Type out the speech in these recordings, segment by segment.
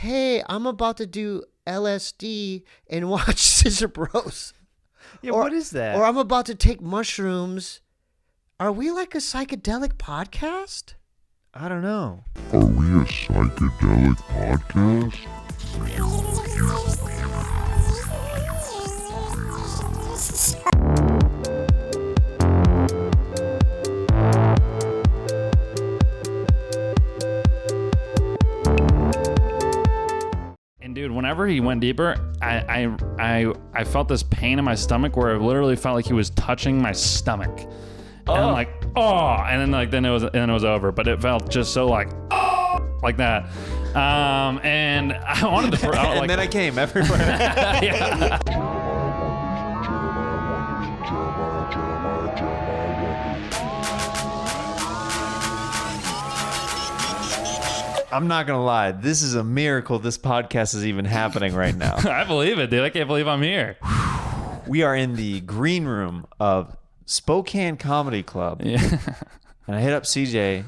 hey, I'm about to do LSD and watch Scissor Bros. Yeah, what is that? Or I'm about to take mushrooms. Are we like a psychedelic podcast? I don't know. Are we a psychedelic podcast? And dude, whenever he went deeper, I felt this pain in my stomach where it literally felt like he was touching my stomach. And I'm like, oh, and then it was over. But it felt just so like that. And I wanted to, and then I came everywhere. Yeah. I'm not gonna lie, this is a miracle this podcast is even happening right now. I believe it, dude. I can't believe I'm here. We are in the green room of Spokane Comedy Club. Yeah. And I hit up CJ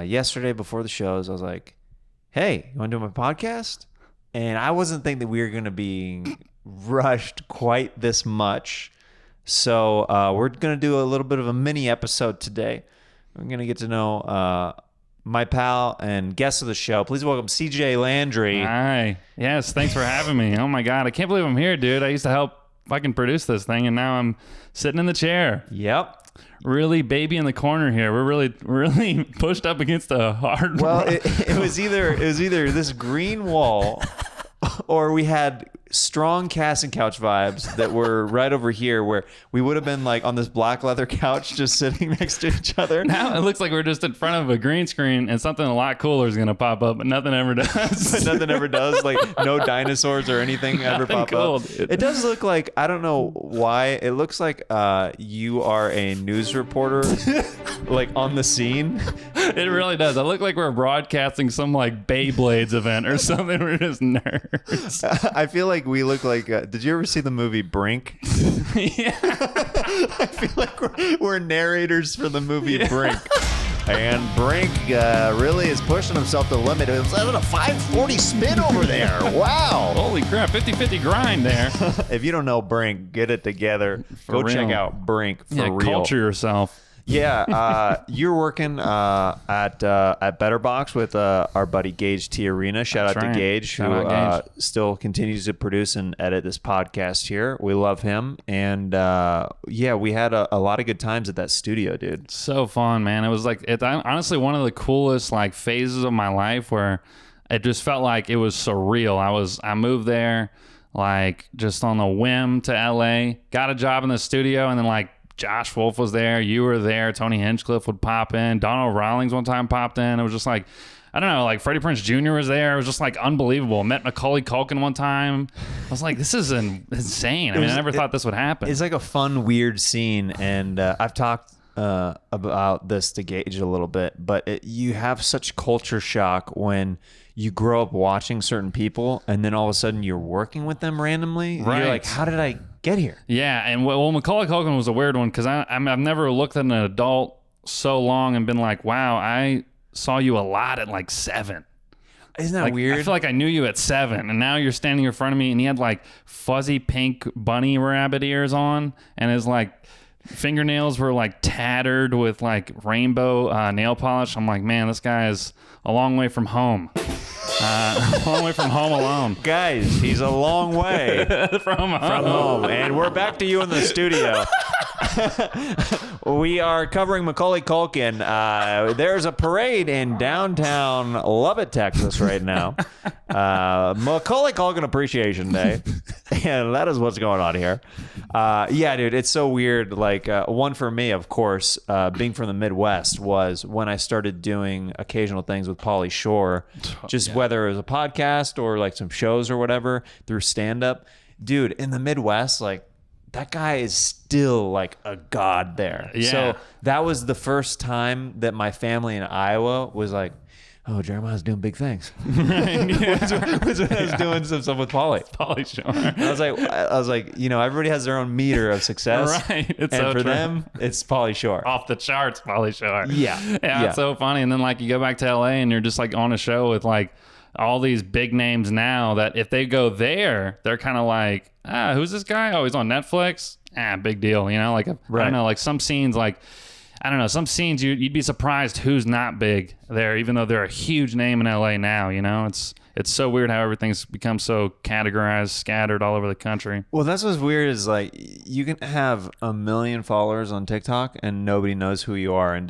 yesterday before the shows. I was like, hey, you want to do my podcast? And I wasn't thinking that we were going to be rushed quite this much. So we're going to do a little bit of a mini episode today. We're going to get to know my pal and guest of the show. Please welcome CJ Landry. Hi. Yes, thanks for having me. Oh my God, I can't believe I'm here, dude. I used to help fucking produce this thing, and now I'm sitting in the chair. Yep. Really baby in the corner here. We're really pushed up against a hard Well, it was either this green wall or we had strong casting couch vibes that were right over here where we would have been like on this black leather couch just sitting next to each other. Now it looks like we're just in front of a green screen and something a lot cooler is going to pop up, but nothing ever does. But nothing ever does. Like no dinosaurs or anything ever pop cool, up. dude. It does look like, I don't know why, it looks like you are a news reporter like on the scene. It really does. I look like we're broadcasting some like Beyblades event or something. We're just nerds. I feel like we look like, did you ever see the movie Brink? Yeah. I feel like we're narrators for the movie Brink. And Brink really is pushing himself to the limit. It was at a 540 spin over there. Wow. Holy crap, 50-50 grind there. If you don't know Brink, get it together. Go real. check out Brink for real. Culture yourself. Yeah, you're working at Better Box with our buddy Gage T. Arena. Shout That's out right. to Gage, Shout who out Gage. still continues to produce and edit this podcast here. We love him. And yeah, we had a lot of good times at that studio, dude. So fun, man. It was like honestly one of the coolest like phases of my life where it just felt like it was surreal. I moved there like just on a whim to LA, got a job in the studio, and then like Josh Wolf was there, you were there, Tony Hinchcliffe would pop in, Donald Rawlings one time popped in. It was just like, I don't know, like Freddie Prinze Jr. was there. It was just like unbelievable. Met Macaulay Culkin one time. I was like, this is insane. I mean, I never thought this would happen. It's like a fun, weird scene, and I've talked about this to Gage a little bit, but you have such culture shock when you grow up watching certain people, and then all of a sudden you're working with them randomly. Right. You're like, how did I get here? Yeah, and well, Macaulay Culkin was a weird one because I've never looked at an adult so long and been like, wow, I saw you a lot at like 7. Isn't that Like, weird? I feel like I knew you at 7, and now you're standing in front of me, and he had like fuzzy pink bunny rabbit ears on, and his like fingernails were like tattered with like rainbow nail polish. I'm like, man, this guy is a long way from home. A long way from home alone. Guys, he's a long way From from home. And we're back to you in the studio. We are covering Macaulay Culkin. There's a parade in downtown Lubbock, Texas right now. Macaulay Culkin Appreciation Day. And that is what's going on here. Yeah, dude, it's so weird. Like, one for me, of course, being from the Midwest, was when I started doing occasional things with Pauly Shore, just whether it was a podcast or like some shows or whatever through stand-up. Dude, in the Midwest, like, that guy is still like a god there. Yeah. So that was the first time that my family in Iowa was like, oh, Jeremiah's doing big things. was when I was doing some stuff with Pauly. Pauly Shore. I was like, you know, everybody has their own meter of success. Right. It's and so for true. them, it's Pauly Shore. Off the charts, Pauly Shore. Yeah. Yeah, it's so funny. And then like you go back to LA and you're just like on a show with like all these big names now that if they go there, they're kind of like, who's this guy? Oh, he's on Netflix. Big deal. You know, like I don't know, like some scenes, like I don't know, some scenes you'd be surprised who's not big there, even though they're a huge name in LA now. You know, it's so weird how everything's become so categorized, scattered all over the country. Well, that's what's weird is like you can have 1 million followers on TikTok and nobody knows who you are in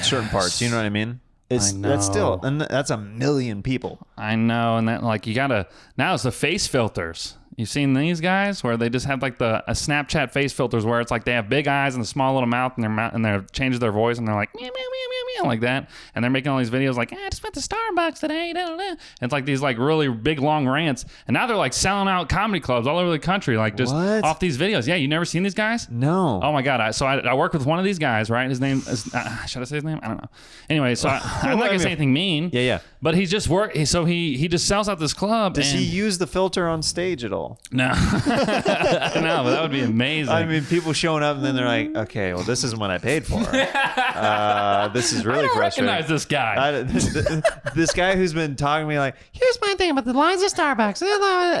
certain parts. You know what I mean? That's still, and that's 1 million people. I know, and that like you gotta now it's the face filters. You've seen these guys where they just have like a Snapchat face filters where it's like they have big eyes and a small little mouth and they're changes their voice and they're like meow, meow, meow, meow, meow, like that, and they're making all these videos like I just went to Starbucks today. Da, da, da. And it's like these like really big long rants, and now they're like selling out comedy clubs all over the country like just off these videos. Yeah, you never seen these guys? No. Oh my god! I work with one of these guys, right? His name is should I say his name? I don't know. Anyway, so I'm not gonna say anything mean. Yeah. But he just so he just sells out this club. Does he use the filter on stage at all? No. No, but that would be amazing. I mean, people showing up and then they're like, okay, well, this isn't what I paid for. This is really I don't frustrating. recognize this guy. This guy who's been talking to me like, here's my thing about the lines of Starbucks.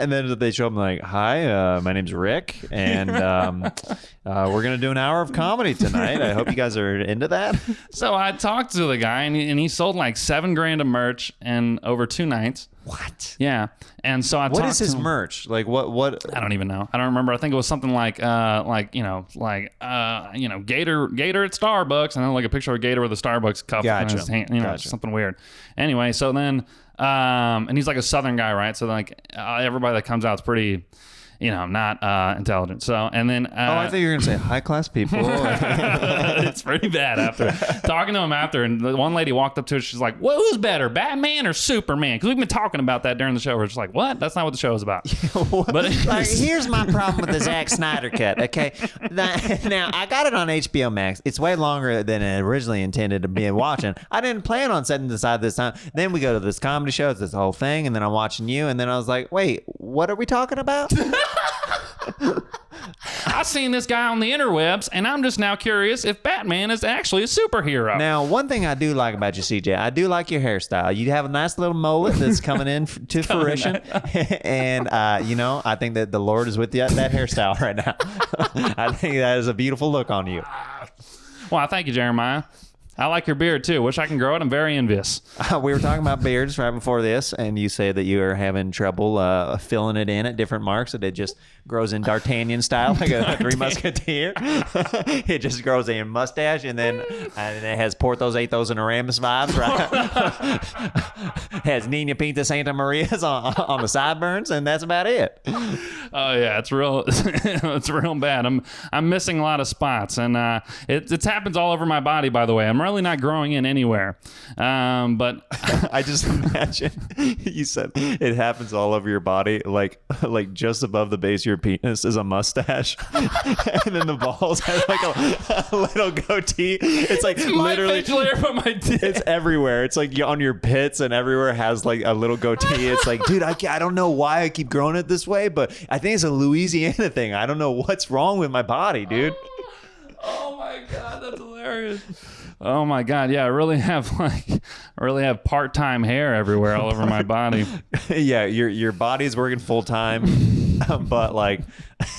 And then they show up and like, hi, my name's Rick. And we're going to do an hour of comedy tonight. I hope you guys are into that. So I talked to the guy and he sold like $7,000 of merch in over 2 nights. What? Yeah. And so what is his merch? Like what? I don't even know. I don't remember. I think it was something like Gator at Starbucks, and then like a picture of a Gator with a Starbucks cup in his hand, something weird. Anyway, so then and he's like a Southern guy, right? So like everybody that comes out is pretty, not intelligent. So, and then I thought you were gonna say high class people. It's pretty bad after talking to him after, and the one lady walked up to us. She's like, "Well, who's better, Batman or Superman?" Because we've been talking about that during the show. We're just like, "What? That's not what the show is about." But here's my problem with the Zack Snyder cut. Okay, now I got it on HBO Max. It's way longer than it originally intended to be watching. I didn't plan on setting this aside this time. Then we go to this comedy show. It's this whole thing, and then I'm watching you, and then I was like, "Wait, what are we talking about?" I seen this guy on the interwebs, and I'm just now curious if Batman is actually a superhero. Now, one thing I do like about you, CJ, I do like your hairstyle. You have a nice little mullet that's coming in to fruition, and I think that the Lord is with you at that hairstyle right now. I think that is a beautiful look on you. Well, thank you, Jeremiah. I like your beard too. Wish I can grow it. I'm very envious. We were talking about beards right before this, and you say that you are having trouble filling it in at different marks, that it just grows in D'Artagnan style, like a Three Musketeer. It just grows a mustache, and then it has Porthos, Athos, and Aramis vibes, right? Has Nina Pinta Santa Maria's on the sideburns, and that's about it. Oh yeah, it's real. It's real bad. I'm missing a lot of spots, and it happens all over my body. By the way, I'm really not growing in anywhere. But I just imagine you said it happens all over your body, like just above the base of your penis is a mustache, and then the balls have like a little goatee. It's like literally it's everywhere. It's like on your pits and everywhere has like a little goatee. It's like, dude, I don't know why I keep growing it this way, but I think it's a Louisiana thing. I don't know what's wrong with my body, dude. Oh my god, that's hilarious. Oh my god, yeah, I really have part-time hair everywhere all over my body. Yeah, your body's working full time, but like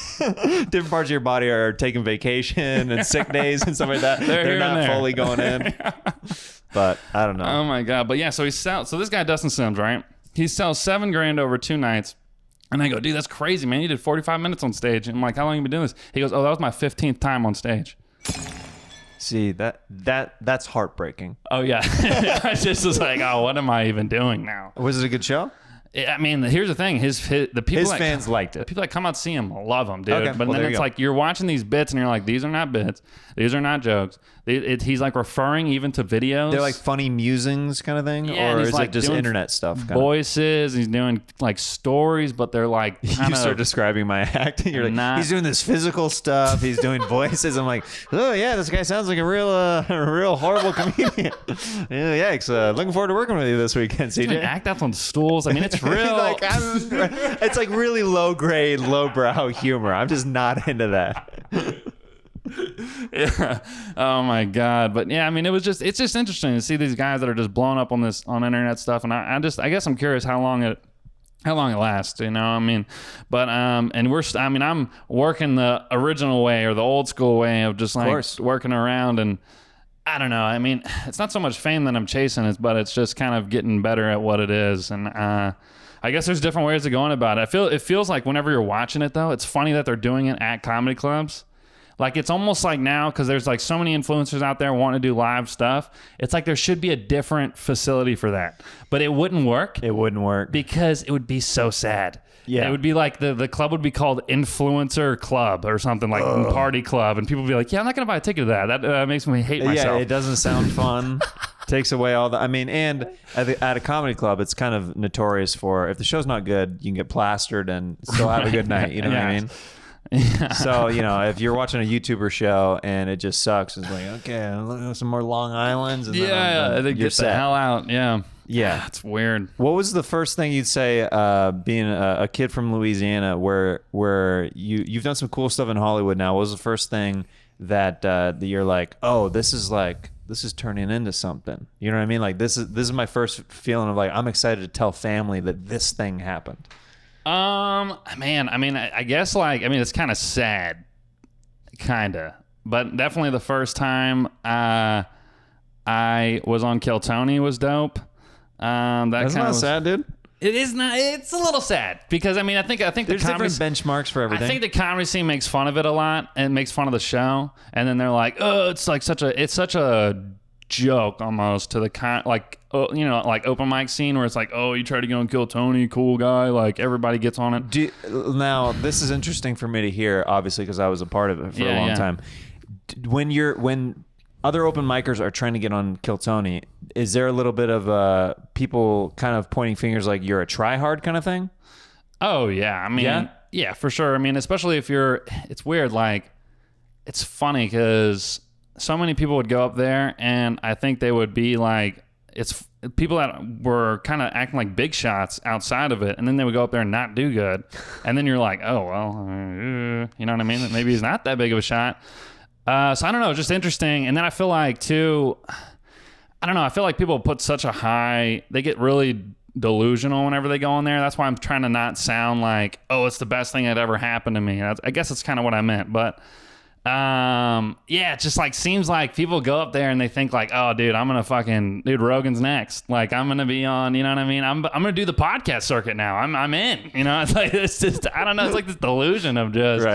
different parts of your body are taking vacation and sick days and stuff like that. They're not fully going in. But I don't know. Oh my god, but yeah, so this guy Dustin Sims, right? He sells $7,000 over 2 nights. And I go, dude, that's crazy, man. You did 45 minutes on stage. And I'm like, how long have you been doing this? He goes, oh, that was my 15th time on stage. See, that's heartbreaking. Oh, yeah. I just was like, oh, what am I even doing now? Was it a good show? I mean, here's the thing. The people fans liked it. The people that come out to see him love him, dude. Okay, but then it's like you're watching these bits and you're like, these are not bits. These are not jokes. He's like referring even to videos. They're like funny musings kind of thing? Yeah, or is like it just internet stuff? Voices. He's doing like stories, but they're like you start describing my act. You're like, he's doing this physical stuff. He's doing voices. I'm like, oh yeah, this guy sounds like a real horrible comedian. Yeah, yikes. Looking forward to working with you this weekend, CJ. Act outs on stools. I mean, it's real. It's like really low grade, low brow humor. I'm just not into that. Yeah. Oh my God. But yeah, I mean, it's just interesting to see these guys that are just blowing up on internet stuff. And I guess I'm curious how long it lasts, you know? I mean, but, and I'm working the original way or the old school way of just like working around, and I don't know. I mean, it's not so much fame that I'm chasing it, but it's just kind of getting better at what it is. And, I guess there's different ways of going about it. It feels like whenever you're watching it though, it's funny that they're doing it at comedy clubs. Like, it's almost like now, because there's like so many influencers out there wanting to do live stuff, it's like there should be a different facility for that. But it wouldn't work. It wouldn't work. Because it would be so sad. Yeah. It would be like the club would be called Influencer Club or something, like Party Club. And people would be like, yeah, I'm not going to buy a ticket to that. That makes me hate myself. Yeah, it doesn't sound fun. Takes away all the... I mean, and at a comedy club, it's kind of notorious for, if the show's not good, you can get plastered and still have a good night. You know what I mean? Yeah. So, you know, if you're watching a YouTuber show and it just sucks, it's like, okay, look at some more Long Islands. And then you're get the hell out. Yeah. Yeah. It's weird. What was the first thing you'd say, being a kid from Louisiana, where you've done some cool stuff in Hollywood now? What was the first thing that you're like, oh, this is turning into something? You know what I mean? Like, this is my first feeling of like, I'm excited to tell family that this thing happened. Man, I mean, I guess like, I mean, it's kind of sad, but definitely the first time I was on Kill Tony was dope. That's not sad, dude. It is not. It's a little sad because I mean, I think there's the comedy, different benchmarks for everything. I think the comedy scene makes fun of it a lot and makes fun of the show, and then they're like, oh, it's such a joke almost to the like open mic scene where it's like, oh, you try to get on Kill Tony, cool guy, like everybody gets on it. Now this is interesting for me to hear, obviously, because I was a part of it for a long time. When other open micers are trying to get on Kill Tony, is there a little bit of people kind of pointing fingers like you're a try-hard kind of thing? Oh yeah, I mean, yeah, for sure. I mean, especially if it's weird, like, it's funny because so many people would go up there and I think they would be like, it's people that were kind of acting like big shots outside of it, and then they would go up there and not do good. And then you're like, oh, well, you know what I mean? Maybe he's not that big of a shot. So I don't know, just interesting. And then I feel like too, I don't know, I feel like people put such a high, they get really delusional whenever they go in there. That's why I'm trying to not sound like, oh, it's the best thing that ever happened to me. I guess that's kind of what I meant. But yeah, it just like seems like people go up there and they think like, oh, dude, I'm gonna dude, Rogan's next. Like, I'm gonna be on, you know what I mean? I'm gonna do the podcast circuit now. I'm in. You know, it's like, it's just, I don't know, it's like this delusion of just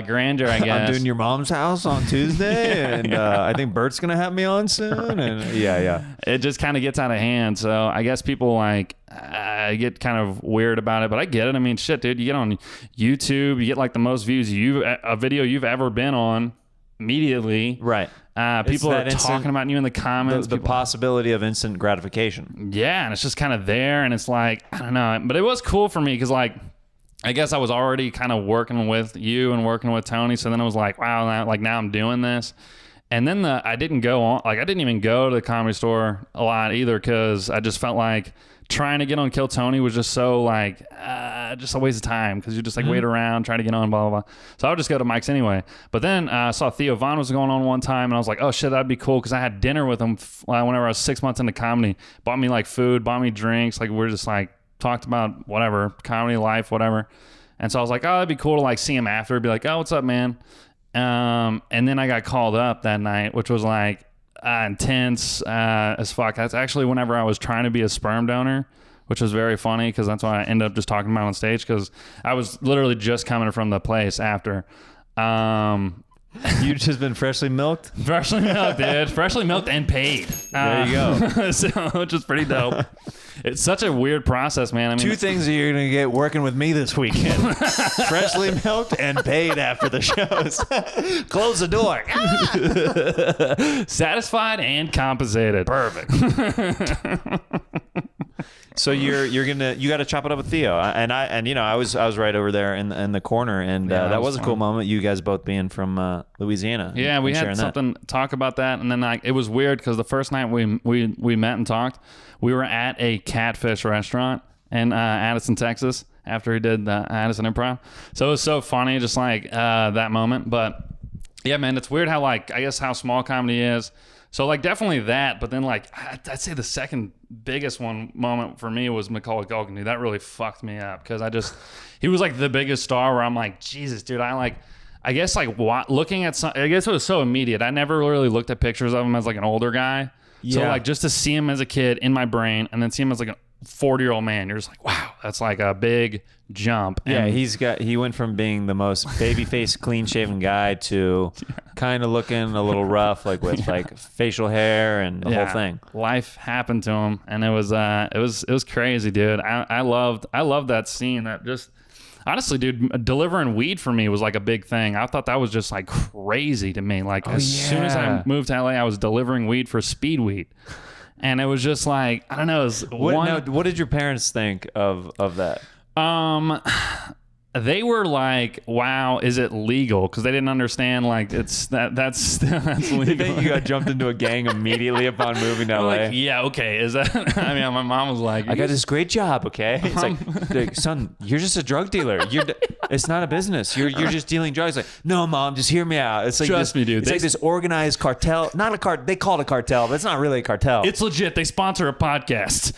grandeur, I guess. I'm doing your mom's house on Tuesday, and I think Bert's gonna have me on soon. And yeah, it just kind of gets out of hand. So I guess people like get kind of weird about it, but I get it. I mean, shit, dude, you get on YouTube, you get like the most views a video you've ever been on immediately. Right. People are talking about you in the comments. The possibility of instant gratification. Yeah, and it's just kind of there, and it's like, I don't know, but it was cool for me because like, I guess I was already kind of working with you and working with Tony. So then I was like, wow, now I'm doing this. And then I didn't even go to the Comedy Store a lot either, because I just felt like trying to get on Kill Tony was just so like, just a waste of time, because you just like wait around, try to get on, blah, blah, blah. So I would just go to Mike's anyway. But then I saw Theo Von was going on one time, and I was like, oh shit, that'd be cool, because I had dinner with him whenever I was 6 months into comedy. Bought me like food, bought me drinks. Like, we're just like, talked about whatever, comedy, life, whatever. And so I was like, oh, it'd be cool to like see him after, be like, oh, what's up, man? And then I got called up that night, which was like intense as fuck. That's actually whenever I was trying to be a sperm donor, which was very funny, because that's why I ended up just talking about it on stage, because I was literally just coming from the place after. You've just been freshly milked? Freshly milked, dude. Freshly milked and paid. There you go. So, which is pretty dope. It's such a weird process, man. I mean, 2 things that you're going to get working with me this weekend. Freshly milked and paid after the shows. Close the door. Satisfied and compensated. Perfect. So you got to chop it up with Theo, and you know, I was right over there in the corner, and that was a cool moment. You guys both being from Louisiana. Yeah, we had something talk about that, and then it was weird because the first night we met and talked, we were at a catfish restaurant in Addison, Texas, after he did the Addison Improv. So it was so funny, just like that moment. But Yeah, man, it's weird how like I guess how small comedy is. So like definitely that, but then like I'd say the second biggest moment for me was Macaulay Culkin. Dude, that really fucked me up because he was like the biggest star where I'm like, Jesus, dude, I guess like looking at some, I guess it was so immediate. I never really looked at pictures of him as like an older guy. So like just to see him as a kid in my brain and then see him as like a 40-year-old man, you're just like, wow, that's like a big jump. And he went from being the most baby-faced, clean-shaven guy to kind of looking a little rough, like with like facial hair and the whole thing. Life happened to him, and it was crazy, dude. I loved that scene. That just honestly, dude, delivering weed for me was like a big thing. I thought that was just like crazy to me. Like as soon as I moved to LA, I was delivering weed for Speed Weed. And it was just like, I don't know. What did your parents think of that? They were like, "Wow, is it legal?" Because they didn't understand like that's legal. They think you got jumped into a gang immediately upon moving to LA. Like, yeah, okay. Is that? I mean, my mom was like, "I got this great job." Okay, it's like, son, you're just a drug dealer. It's not a business. You're just dealing drugs. Like, no, mom, just hear me out. It's like trust me, dude. It's like this organized cartel. Not a cart. They call it a cartel, but it's not really a cartel. It's legit. They sponsor a podcast.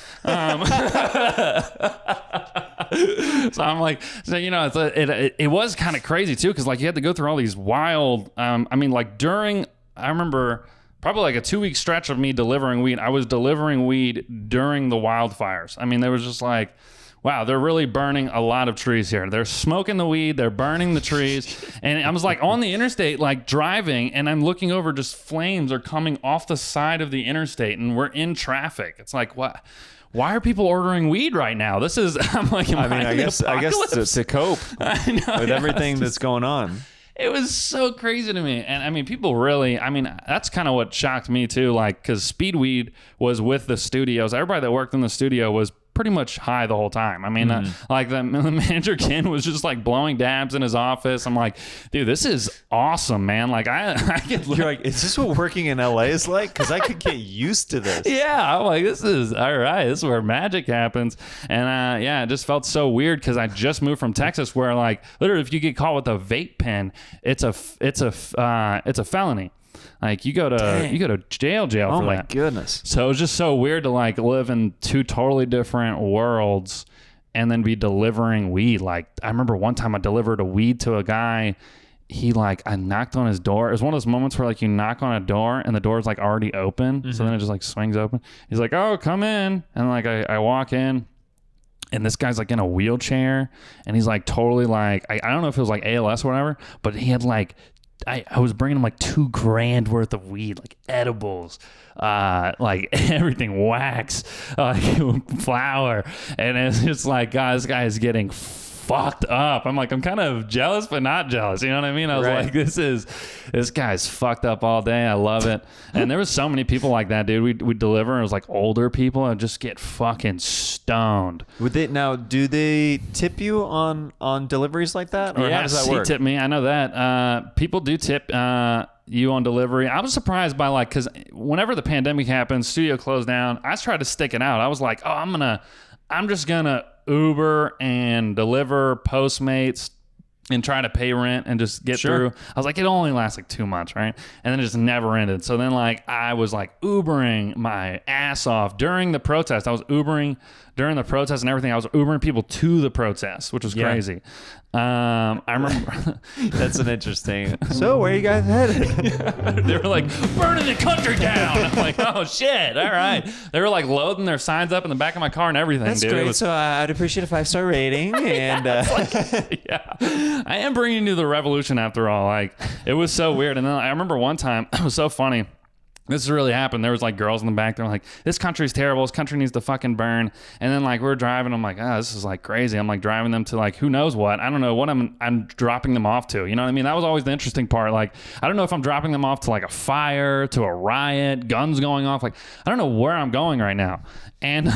So I'm like, so you know, it was kind of crazy too, because like you had to go through all these wild. I mean, like I remember probably like a 2-week stretch of me delivering weed. I was delivering weed during the wildfires. I mean, there was just like, wow, they're really burning a lot of trees here. They're smoking the weed, they're burning the trees. And I was like on the interstate, like driving, and I'm looking over, just flames are coming off the side of the interstate, and we're in traffic. It's like, what? Why are people ordering weed right now? This is, I'm like, I guess to cope I know, with everything that's going on. It was so crazy to me. And I mean, people really, I mean, that's kind of what shocked me too. Like, cause Speed Weed was with the studios. Everybody that worked in the studio was pretty much high the whole time. I mean, like the manager Ken was just like blowing dabs in his office. I'm like, dude, this is awesome, man. Like I get You're like, is this what working in LA is like? Because I could get used to this. Yeah, I'm like, this is all right. This is where magic happens. And yeah, it just felt so weird because I just moved from Texas, where like literally, if you get caught with a vape pen, it's a felony. Like you go to jail for that. Oh my goodness. So it was just so weird to like live in two totally different worlds and then be delivering weed. Like I remember one time I delivered a weed to a guy. I knocked on his door. It was one of those moments where like you knock on a door and the door's like already open. Mm-hmm. So then it just like swings open. He's like, "Oh, come in." And like I walk in. And this guy's like in a wheelchair and he's like totally like, I don't know if it was like ALS or whatever, but he had like, I was bringing him like $2,000 worth of weed, like edibles, like everything, wax, flour. And it's just like, God, this guy is getting fucked up. I'm like, I'm kind of jealous, but not jealous. You know what I mean? I was like, this guy's fucked up all day. I love it. And there was so many people like that, dude. We deliver. It was like older people and just get fucking stoned. Do they tip you on deliveries like that? Or how does that work? He tipped me. I know that. People do tip you on delivery. I was surprised by like, because whenever the pandemic happened, studio closed down, I tried to stick it out. I was like, oh, I'm just gonna Uber and deliver Postmates and try to pay rent and just get through. I was like, it only lasts like 2 months, right? And then it just never ended. So then like I was like Ubering my ass off during the protest. I was Ubering during the protest and everything. I was Ubering people to the protest, which was crazy. I remember that's an interesting. So where are you guys headed? They were like burning the country down. I'm like, oh shit! All right. They were like loading their signs up in the back of my car and everything. That's dude. great. So I'd appreciate a 5-star rating. And yeah, I am bringing you the revolution after all. Like it was so weird. And then I remember one time it was so funny. This really happened. There was like girls in the back. They're like, this country's terrible. This country needs to fucking burn. And then like we're driving. I'm like, oh, this is like crazy. I'm like driving them to like who knows what. I don't know what I'm dropping them off to. You know what I mean? That was always the interesting part. Like I don't know if I'm dropping them off to like a fire, to a riot, guns going off. Like I don't know where I'm going right now. And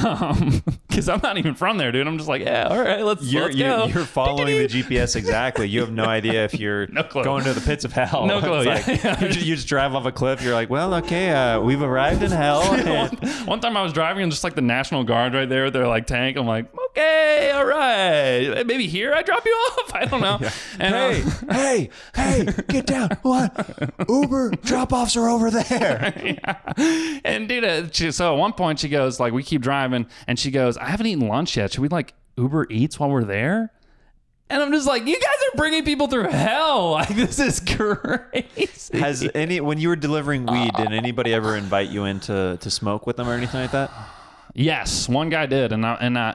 because I'm not even from there, dude. I'm just like, yeah, all right, let's go. You're following the GPS exactly. You have no idea if you're going to the pits of hell. No clue. Like, you just drive off a cliff. You're like, well, okay, we've arrived in hell. One time I was driving and just like the National Guard right there with their like tank. I'm like, okay, all right. Maybe here I drop you off. I don't know. And, Hey, get down. What? Uber drop-offs are over there. yeah. And dude, so at one point she goes, like, we keep driving, and she goes, I haven't eaten lunch yet. Should we like Uber Eats while we're there? And I'm just like, you guys are bringing people through hell. Like, this is crazy. When you were delivering weed, did anybody ever invite you in to smoke with them or anything like that? Yes, one guy did, and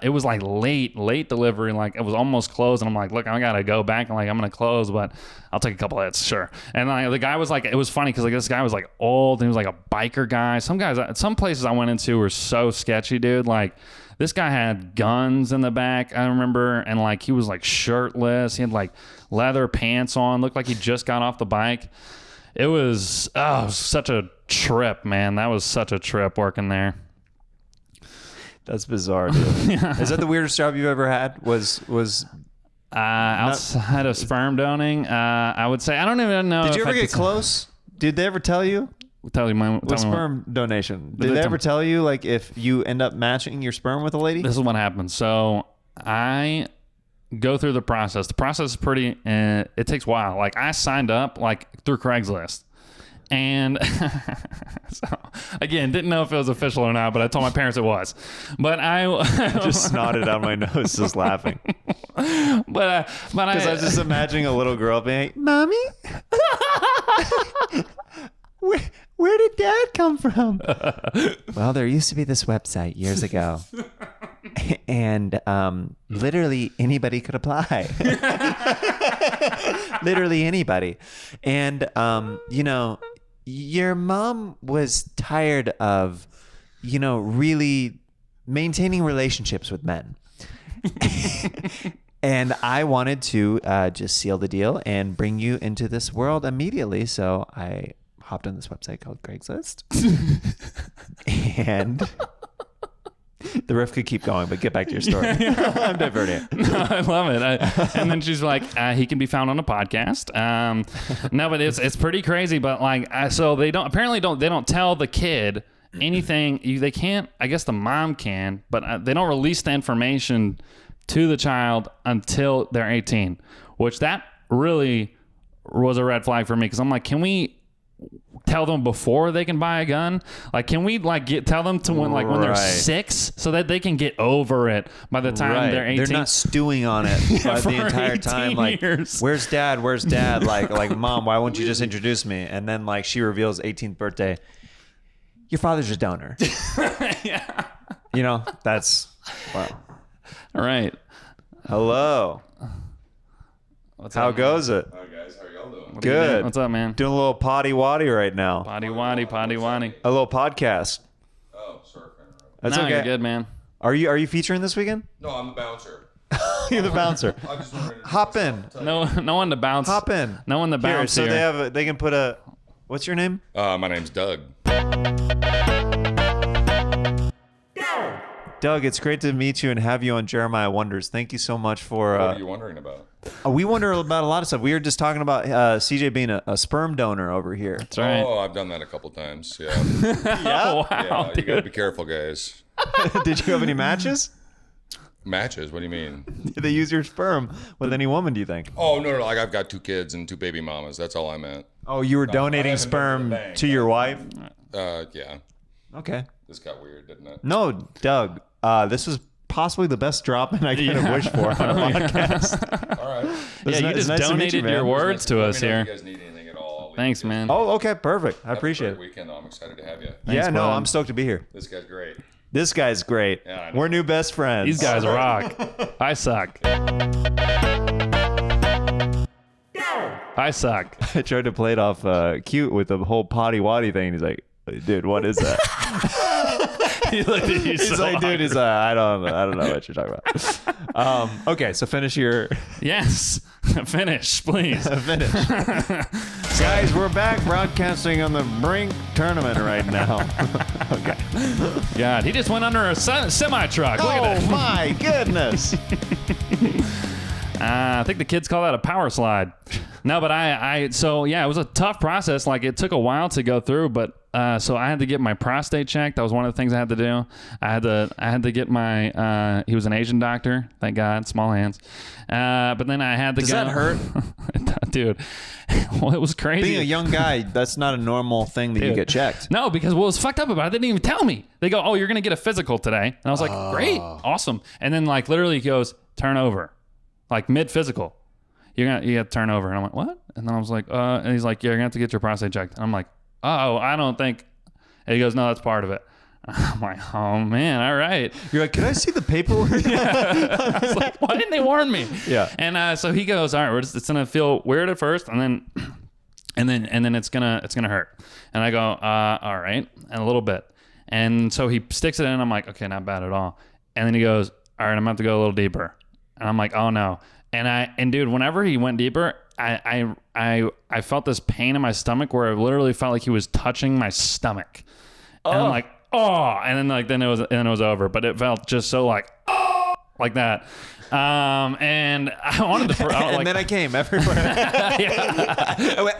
it was like late delivery, like it was almost closed, and I'm like, look, I gotta go back, and like I'm gonna close, but I'll take a couple hits, sure. And like the guy was like, it was funny because like this guy was like old, and he was like a biker guy. Some places I went into were so sketchy, dude. Like this guy had guns in the back, I remember, and like he was like shirtless. He had like leather pants on, looked like he just got off the bike. It was such a trip, man. That was such a trip working there. That's bizarre, dude. Is that the weirdest job you've ever had? Was outside of sperm donating? I would say I don't even know. Did you ever get close? Did they ever tell you? Tell me With sperm donation. Did they ever tell you like if you end up matching your sperm with a lady? This is what happened. So I go through the process. The process is pretty. It takes a while. Like I signed up like through Craigslist. And so, again, didn't know if it was official or not, but I told my parents it was. But I just snotted out my nose, just laughing. But because I was just imagining a little girl being like, "Mommy, where did Dad come from?" Well, there used to be this website years ago, and literally anybody could apply. Literally anybody, and your mom was tired of, really maintaining relationships with men. And I wanted to just seal the deal and bring you into this world immediately. So I hopped on this website called Craigslist. And the riff could keep going, but get back to your story. I'm diverting it. No, I love it. And then she's like, he can be found on a podcast. No, but it's pretty crazy. But like, so they don't tell the kid anything. They can't. I guess the mom can, but they don't release the information to the child until they're 18. Which that really was a red flag for me because I'm like, can we tell them before they can buy a gun? Like, can we like tell them to when they're 6 so that they can get over it by the time they're 18? They're not stewing on it the entire time. Like, where's Dad? Where's Dad? like, Mom, why won't you just introduce me? And then like she reveals 18th birthday. Your father's a donor. Yeah. That's wow. All right. Hello. How goes it? Hi guys, how y'all doing? Good. What's up, man? Doing a little potty waddy right now. Potty waddy. A little podcast. Oh, sorry. That's No, okay. you're good, man. Are you featuring this weekend? No, I'm the bouncer. You're the bouncer. I just wanted to Hop in. No one to bounce. Hop in. No one to Here, bounce so here. they can put a. What's your name? My name's Doug. Doug, it's great to meet you and have you on Jeremiah Wonders. Thank you so much for. What are you wondering about? We wonder about a lot of stuff. We were just talking about CJ being a sperm donor over here. That's right. Oh, I've done that a couple times. Yeah. Wow. Yeah, you gotta be careful, guys. Did you have any matches? Matches? What do you mean? Did they use your sperm with any woman, do you think? Oh, no. Like, I've got 2 kids and 2 baby mamas. That's all I meant. Oh, you were I donating haven't done it to sperm the bank. to your wife? Yeah. Okay. This got weird, didn't it? No, Doug, this was possibly the best drop-in I could have wished for on a podcast. All right. Yeah, you just donated your words to us Let me know here. if you guys need anything at all. Thanks, man. Oh, okay, perfect. I appreciate it. Weekend. I'm excited to have you. Yeah, no, bud. I'm stoked to be here. This guy's great. This guy's great. Yeah, I know. We're new best friends. These guys rock. I suck. I suck. I tried to play it off cute with the whole potty waddy thing. He's like, dude, what is that? He looked at you He's so like, dude, he's like, I don't know what you're talking about. Okay, so finish your Yes. Finish, please. finish. Guys, we're back broadcasting on the Brink tournament right now. Okay. God, he just went under a semi-truck. Look at Oh that. my goodness. I think the kids call that a power slide. No, but so yeah, it was a tough process. Like, it took a while to go through, but so I had to get my prostate checked. That was one of the things I had to do. I had to get my, he was an Asian doctor, thank God, small hands. But then I had to Does go. that hurt? Dude, well, it was crazy. Being a young guy, that's not a normal thing that you get checked. No, because what was fucked up about it, they didn't even tell me. They go, oh, you're going to get a physical today. And I was like, great, awesome. And then like literally he goes, turn over, like mid-physical. You got to turn over. And I'm like, what? And then I was like, and he's like, yeah, you're going to have to get your prostate checked. And I'm like, oh, I don't think. And he goes, no, that's part of it. I'm like, oh man, all right. You're like, can I see the paperwork? I was like, why didn't they warn me? Yeah. And so he goes, all right, it's gonna feel weird at first, and then it's gonna hurt. And I go, all right, and a little bit. And so he sticks it in. I'm like, okay, not bad at all. And then he goes, all right, I'm about to go a little deeper. And I'm like, oh no. And dude, whenever he went deeper, I felt this pain in my stomach where I literally felt like he was touching my stomach. And I'm like, oh, and then it was over, but it felt just so like that. And I wanted to, And then I came everywhere. I went,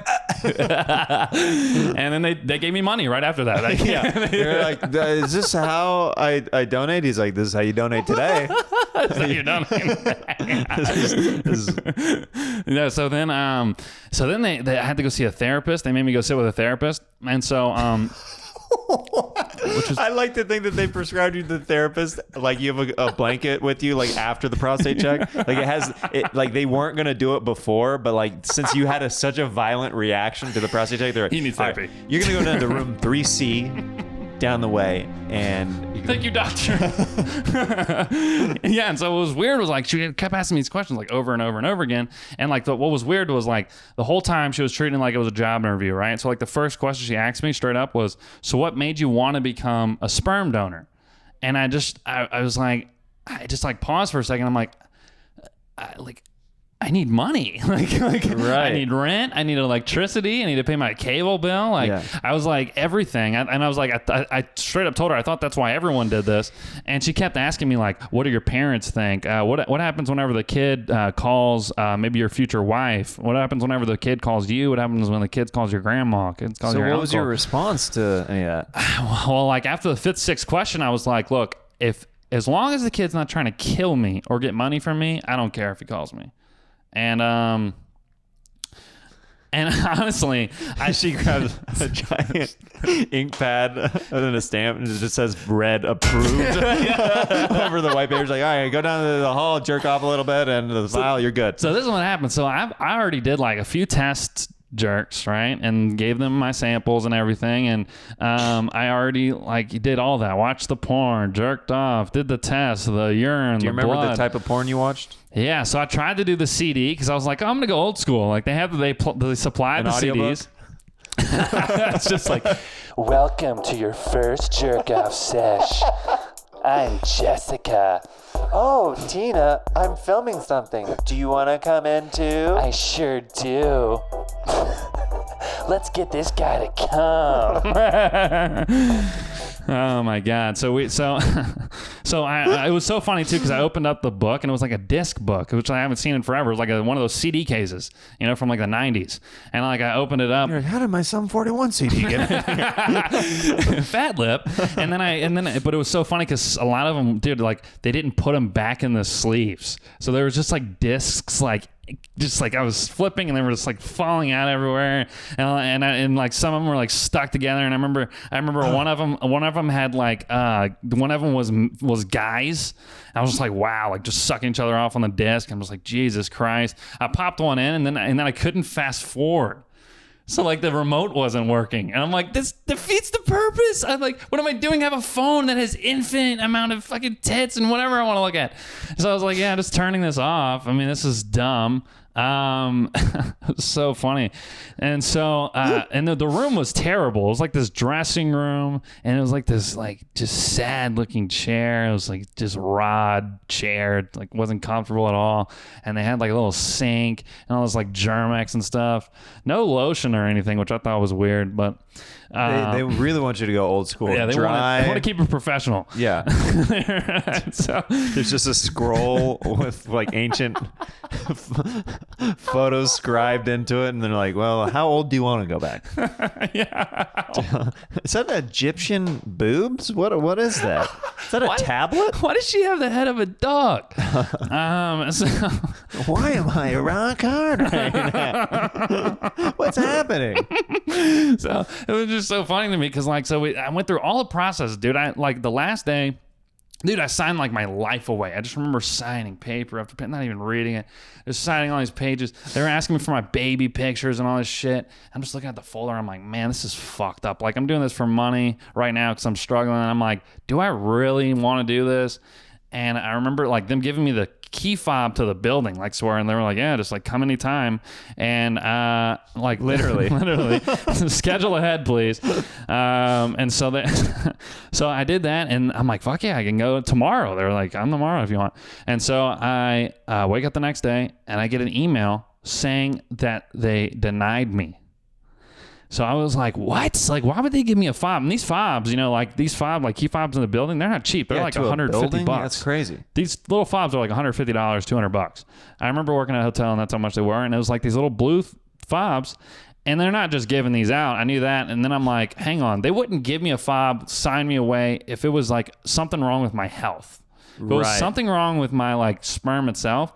and then they gave me money right after that. Like, yeah. You're like, is this how I donate? He's like, this is how you donate today. So you don't. Yeah. So then they I had to go see a therapist. They made me go sit with a therapist, and so I like to think that they prescribed you the therapist, like you have a blanket with you, like after the prostate check. Like like they weren't gonna do it before, but like since you had such a violent reaction to the prostate check, they're like, he needs therapy. Right, you're gonna go down to room 3C down the way, and thank you, doctor. Yeah, and so what was weird was like she kept asking me these questions like over and over and over again, and like what was weird was like the whole time she was treating it like it was a job interview, right? So like the first question she asked me straight up was, so what made you want to become a sperm donor? And I was like, I just like paused for a second. I'm like I need money. like right. I need rent. I need electricity. I need to pay my cable bill. Like I was like everything. And I was like, I straight up told her, I thought that's why everyone did this. And she kept asking me like, what do your parents think? What happens whenever the kid calls maybe your future wife? What happens whenever the kid calls you? What happens when the kid calls your grandma? So what was your response to any of that? Well, like after the fifth, sixth question, I was like, look, as long as the kid's not trying to kill me or get money from me, I don't care if he calls me. And honestly, she grabs a giant ink pad and then a stamp, and it just says "Read approved" over the white paper. She's like, all right, go down to the hall, jerk off a little bit, and the file, you're good. So this is what happened. So I already did like a few tests. Jerks, right? And gave them my samples and everything, and I already like did all that. Watched the porn, jerked off, did the test, the urine. Do you remember blood. the type of porn you watched? Yeah, so I tried to do the CD because I was like, oh, I'm gonna go old school. Like they supply the CDs. It's just like, welcome to your first jerk off sesh. I'm Jessica. Oh, Tina, I'm filming something. Do you want to come in too? I sure do. Let's get this guy to come. Oh my God. So it was so funny too, because I opened up the book and it was like a disc book, which I haven't seen in forever. It was like one of those CD cases, from like the 90s. And like I opened it up. You're like, how did my Sum 41 CD get in? Fat lip. But it was so funny because a lot of them, dude, like they didn't put them back in the sleeves. So there was just like discs, just like I was flipping and they were just like falling out everywhere, and like some of them were like stuck together. And I remember one of them had like one of them was guys. I was just like, wow, like just sucking each other off on the disc. I'm just like, Jesus Christ. I popped one in and then I couldn't fast forward. So like the remote wasn't working, and I'm like, this defeats the purpose. I'm like, what am I doing? I have a phone that has infinite amount of fucking tits and whatever I want to look at. So I was like, yeah, just turning this off. I mean, this is dumb. It was so funny. And so, and the room was terrible. It was like this dressing room, and it was like this, like, just sad looking chair. It was like just rod chair. It, like, wasn't comfortable at all. And they had like a little sink and all this like Germex and stuff. No lotion or anything, which I thought was weird, but they really want you to go old school. Yeah, they want to keep it professional. Yeah. So there's just a scroll with like ancient photos scribed into it, and they're like, well, how old do you want to go back? Yeah. Is that Egyptian boobs? What is that? Is that a tablet? Why does she have the head of a dog? So Why am I rock hard right now? What's happening? so it was just so funny to me because I went through all the process, dude. I like the last day, dude, I signed like my life away. I just remember signing paper after not even reading it, just signing all these pages. They were asking me for my baby pictures and all this shit. I'm just looking at the folder. I'm like, man, this is fucked up. Like, I'm doing this for money right now because I'm struggling. And I'm like, do I really want to do this? And I remember like them giving me the key fob to the building, like swearing. They were like, yeah, just like come anytime. And like literally schedule ahead, please. And so so I did that, and I'm like, fuck yeah, I can go tomorrow. They were like, I'm tomorrow if you want. And so I wake up the next day and I get an email saying that they denied me. So I was like, what? Like, why would they give me a fob? And these fobs, like these key fobs in the building, they're not cheap. They're like $150. That's crazy. These little fobs are like $150, $200. I remember working at a hotel, and that's how much they were. And it was like these little blue fobs, and they're not just giving these out. I knew that. And then I'm like, hang on. They wouldn't give me a fob, sign me away if it was like something wrong with my health. If it was something wrong with my like sperm itself.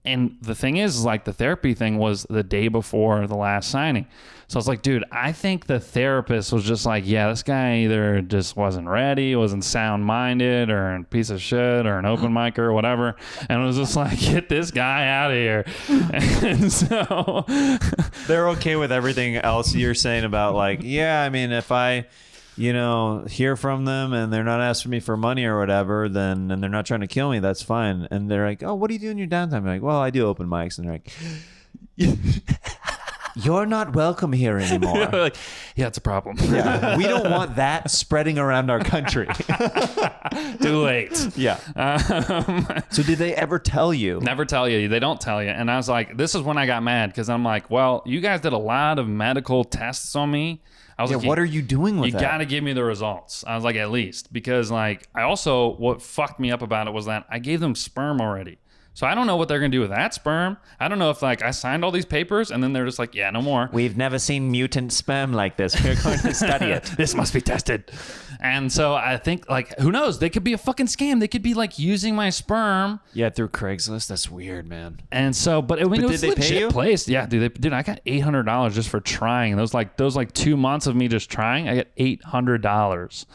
And the thing is like the therapy thing was the day before the last signing. So I was like, dude, I think the therapist was just like, yeah, this guy either just wasn't ready, wasn't sound-minded, or a piece of shit, or an open mic or whatever. And it was just like, get this guy out of here. And so they're okay with everything else you're saying about like, yeah, I mean, if I hear from them and they're not asking me for money or whatever, and they're not trying to kill me, that's fine. And they're like, oh, what do you do in your downtime? I'm like, well, I do open mics. And they're like, you're not welcome here anymore. Like, yeah, it's a problem. Yeah, we don't want that spreading around our country. Too late. Yeah. So did they ever tell you? Never tell you. They don't tell you. And I was like, this is when I got mad, because I'm like, well, you guys did a lot of medical tests on me. I was like, what are you doing with that? You got to give me the results. I was like, at least. Because like, I also, what fucked me up about it was that I gave them sperm already. So I don't know what they're going to do with that sperm. I don't know if like I signed all these papers and then they're just like, yeah, no more. We've never seen mutant sperm like this. We're going to study it. This must be tested. And so I think like, who knows? They could be a fucking scam. They could be like using my sperm. Yeah, through Craigslist. That's weird, man. And so, but it was did they legit pay you? Place. Yeah, dude, I got $800 just for trying. Those 2 months of me just trying, I got $800.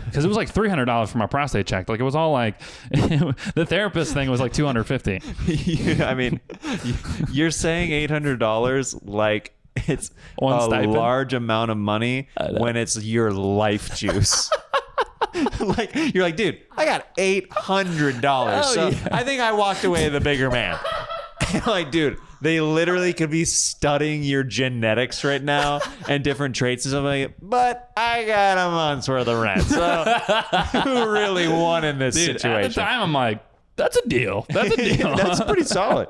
Because it was like $300 for my prostate check. Like it was all like, the therapist thing was like $250. I mean, you're saying $800 like it's One a stipend? large amount of money when it's your life juice. Like you're like, dude, I got $800. So yeah. I think I walked away the bigger man. Like, dude, they literally could be studying your genetics right now and different traits and something. But I got a month's worth of rent. So who really won in this situation? At the time, I'm like, that's a deal. That's a deal. That's pretty solid.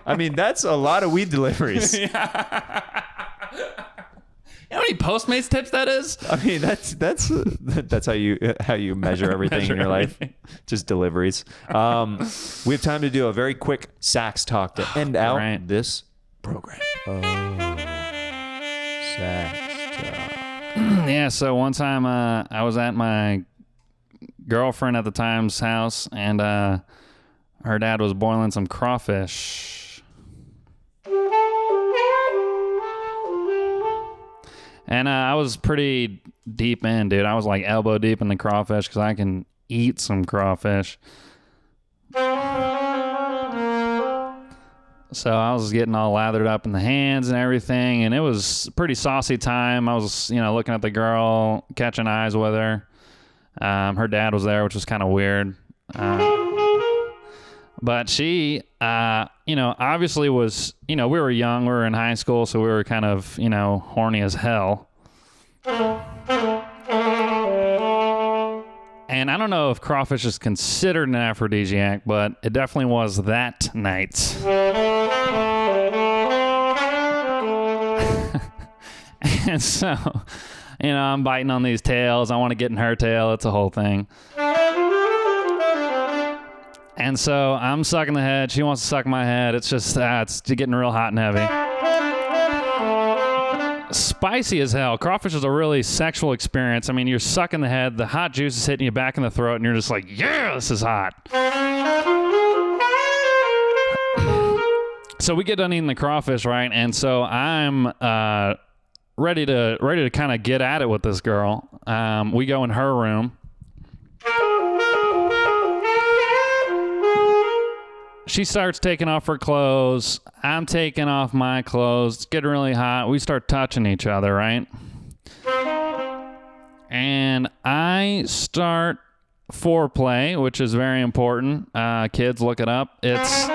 I mean, that's a lot of weed deliveries. Yeah. You know how many Postmates tips that is? I mean, that's how you measure everything in your life. Just deliveries. We have time to do a very quick Sax Talk to end out this program. Oh, Sax Talk. Yeah, so one time I was at my girlfriend at the time's house, and her dad was boiling some crawfish. And I was pretty deep in, dude. I was like elbow deep in the crawfish because I can eat some crawfish. So I was getting all lathered up in the hands and everything, and it was pretty saucy time. I was, looking at the girl, catching eyes with her. Her dad was there, which was kind of weird. But she, obviously was, we were young, we were in high school, so we were kind of, horny as hell. And I don't know if crawfish is considered an aphrodisiac, but it definitely was that night. And so, I'm biting on these tails. I want to get in her tail. It's a whole thing. And so I'm sucking the head. She wants to suck my head. It's just, it's getting real hot and heavy. Spicy as hell. Crawfish is a really sexual experience. I mean, you're sucking the head, the hot juice is hitting you back in the throat, and you're just like, yeah, this is hot. So we get done eating the crawfish, right? And so I'm ready to kind of get at it with this girl. We go in her room. She starts taking off her clothes. I'm taking off my clothes. It's getting really hot. We start touching each other, right? And I start foreplay, which is very important. Kids, look it up. It's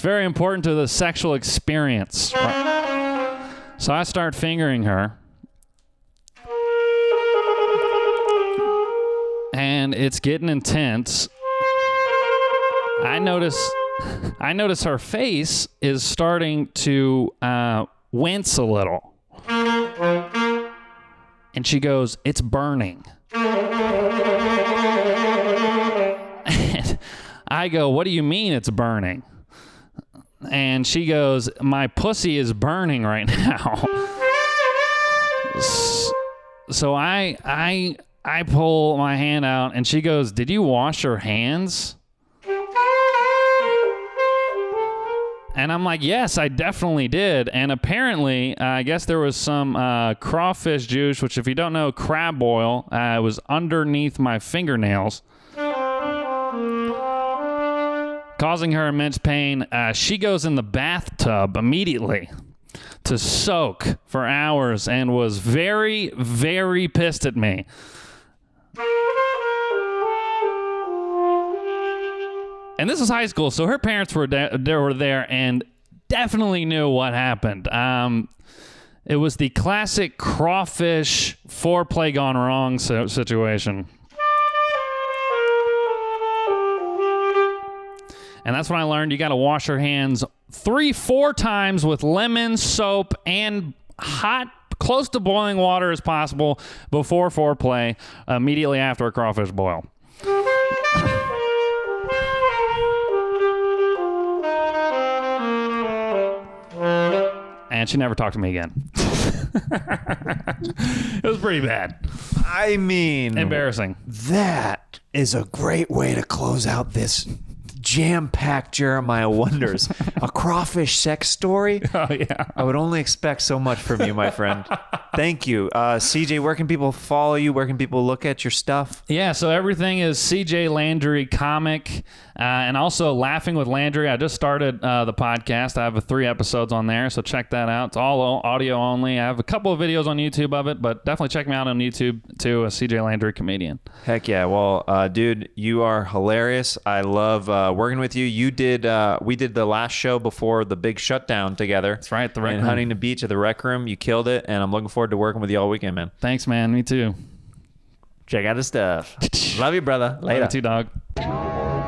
very important to the sexual experience. Right? So I start fingering her. And it's getting intense. I notice her face is starting to wince a little. And she goes, "It's burning." And I go, "What do you mean it's burning?" And she goes, "My pussy is burning right now." So I pull my hand out and she goes, "Did you wash your hands?" And I'm like, yes, I definitely did. And apparently, I guess there was some crawfish juice, which if you don't know, crab oil, was underneath my fingernails, causing her immense pain. She goes in the bathtub immediately to soak for hours and was very, very pissed at me. And this was high school, so her parents were there and definitely knew what happened. It was the classic crawfish foreplay gone wrong situation. And that's when I learned you got to wash your hands 3-4 times with lemon, soap, and hot, close to boiling water as possible before foreplay, immediately after a crawfish boil. And she never talked to me again. It was pretty bad. I mean, Embarrassing. that is a great way to close out this jam-packed Jeremiah Wonders. A crawfish sex story? Oh, yeah. I would only expect so much from you, my friend. Thank you. CJ, where can people follow you? Where can people look at your stuff? Yeah, so everything is CJ Landry Comic, and also Laughing with Landry. I just started the podcast. I have 3 episodes on there, so check that out. It's all audio only. I have a couple of videos on YouTube of it, but definitely check me out on YouTube too, CJ Landry Comedian. Heck yeah. Well, dude, you are hilarious. I love working with you. You did, we did the last show before the big shutdown together. That's right, the Rec in Room. Huntington Beach at the Rec Room. You killed it, and I'm looking forward to working with you all weekend, man. Thanks, man. Me too. Check out his stuff. Love you, brother. Later. Love you too, dog.